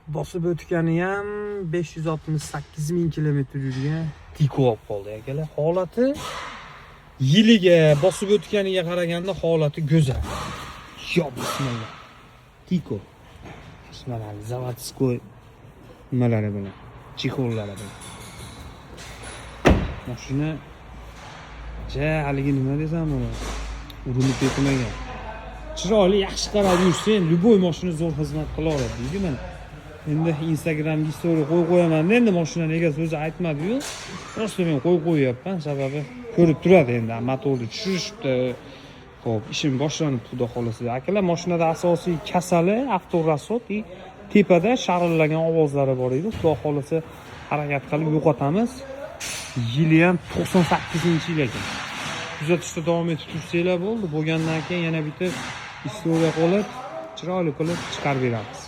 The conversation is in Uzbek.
bosib o'tgani ham 568 ming kilometr yurgan Tiko olib qoldi akalar. Holati yiliga bosib o'tganiga qaraganda holati go'zal. Yo bismillah. Tiko. Mana zavodskoy nimalari bilan, chexollari bilan. Mashina haligi nima desam buni? Urinib ketmagan. Chiroyli, yaxshi qarab yursa, любой mashina zo'r xizmat qila oladi deydi mana. Endi Instagramga story qo'yib qo'yaman. Endi mashinaning egasi o'zi aytmadi-yu. Просто men qo'yib qo'yapman, sababi ko'rib turadi endi motorni tushirishibdi. Xo'p, ishim boshlanib xudo xolasa. Akalar, mashinada asosiy kasali avtorasot, tepada sharillagan ovozlari bor edi. Xudo xolasa harakat qilib yo'qotamiz. Yili ham 98-yil ekan. Kuzatishda davom etib tursanglar bo'ldi. Bo'lgandan keyin yana bitta istoriya qilib, chiroyli qilib chiqarib beramiz.